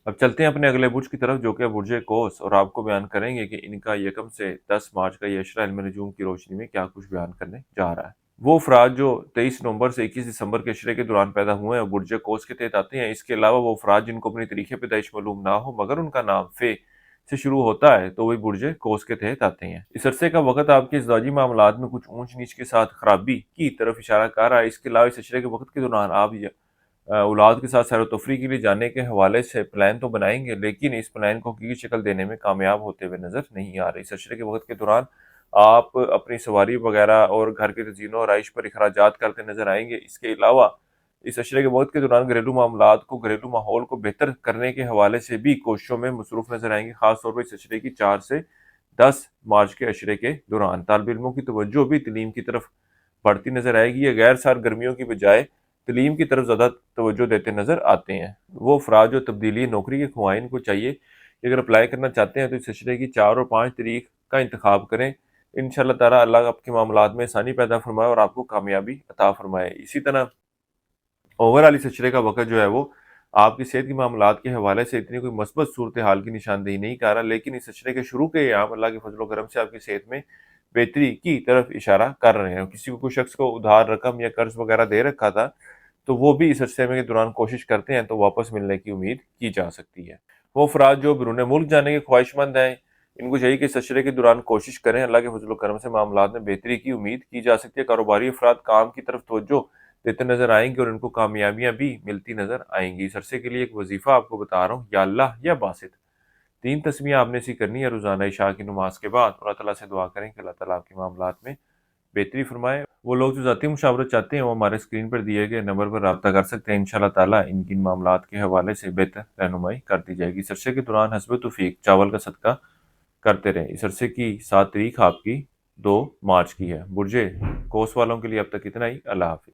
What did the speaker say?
اب چلتے ہیں اپنے اگلے برج کی طرف جو کہ برج قوس، اور آپ کو بیان کریں گے کہ ان کا 1 سے 10 مارچ کا یہ اشرہ علم نجوم کی روشنی میں کیا کچھ بیان کرنے جا رہا ہے۔ وہ افراد جو 23 نومبر سے 21 دسمبر کے اشرے کے دوران پیدا ہوئے ہیں برج قوس کے تحت آتے ہیں۔ اس کے علاوہ وہ افراد جن کو اپنی تاریخ پیدائش معلوم نہ ہو مگر ان کا نام فے سے شروع ہوتا ہے تو وہی برج قوس کے تحت آتے ہیں۔ اس عرصے کا وقت آپ کے ازدواجی معاملات میں کچھ اونچ نیچ کے ساتھ خرابی کی طرف اشارہ کر رہا ہے۔ اس کے علاوہ اس اشرے کے وقت کے دوران آپ اولاد کے ساتھ سیر و تفریح کے لیے جانے کے حوالے سے پلان تو بنائیں گے، لیکن اس پلان کو حقیقی شکل دینے میں کامیاب ہوتے ہوئے نظر نہیں آ رہے۔ اس عشرے کے وقت کے دوران آپ اپنی سواری وغیرہ اور گھر کے تزئین و آرائش پر اخراجات کرتے نظر آئیں گے۔ اس کے علاوہ اس عشرے کے وقت کے دوران گھریلو معاملات کو، گھریلو ماحول کو بہتر کرنے کے حوالے سے بھی کوششوں میں مصروف نظر آئیں گے، خاص طور پر اس عشرے کی 4 سے 10 مارچ کے عشرے کے دوران۔ طالب علموں کی توجہ بھی تعلیم کی طرف بڑھتی نظر آئے گی۔ یہ غیر سرگرمیوں کی بجائے تعلیم کی طرف زیادہ توجہ دیتے نظر آتے ہیں۔ وہ افراد جو تبدیلی نوکری کے خواہاں کو چاہیے کہ اگر اپلائی کرنا چاہتے ہیں تو اس عشرے کی 4 اور 5 تاریخ کا انتخاب کریں۔ انشاءاللہ تعالیٰ اللہ آپ کے معاملات میں آسانی پیدا فرمائے اور آپ کو کامیابی عطا فرمائے۔ اسی طرح اوورآل اس عشرے کا وقت جو ہے وہ آپ کی صحت کے معاملات کے حوالے سے اتنی کوئی مثبت صورتحال کی نشاندہی نہیں کر رہا، لیکن اس عشرے کے شروع کے ایام اللہ کے فضل و کرم سے آپ کی صحت میں بہتری کی طرف اشارہ کر رہے ہیں۔ کسی کو کوئی شخص کو ادھار رقم یا قرض وغیرہ دے رکھا تھا تو وہ بھی اس عرصے میں کے دوران کوشش کرتے ہیں تو واپس ملنے کی امید کی جا سکتی ہے۔ وہ افراد جو بیرون ملک جانے کے خواہش مند ہیں ان کو چاہیے کہ اس عشرے کے دوران کوشش کریں، اللہ کے فضل و کرم سے معاملات میں بہتری کی امید کی جا سکتی ہے۔ کاروباری افراد کام کی طرف توجہ دیتے نظر آئیں گے اور ان کو کامیابیاں بھی ملتی نظر آئیں گی۔ اس عرصے کے لیے ایک وظیفہ آپ کو بتا رہا ہوں، یا اللہ یا باسط 3 تسمیہ آپ نے ایسی کرنی ہے روزانہ عشاء کی نماز کے بعد، اور اللہ تعالیٰ سے دعا کریں کہ اللہ تعالیٰ آپ کے معاملات میں بہتری فرمائے۔ وہ لوگ جو ذاتی مشاورت چاہتے ہیں وہ ہمارے اسکرین پر دیے گئے نمبر پر رابطہ کر سکتے ہیں۔ انشاءاللہ تعالیٰ ان کی معاملات کے حوالے سے بہتر رہنمائی کر دی جائے گی۔ اس عرصے کے دوران حسب توفیق چاول کا صدقہ کرتے رہیں۔ اس عرصے کی 7 تاریخ آپ کی 2 مارچ کی ہے۔ برج قوس والوں کے لیے اب تک اتنا ہی۔ اللہ حافظ۔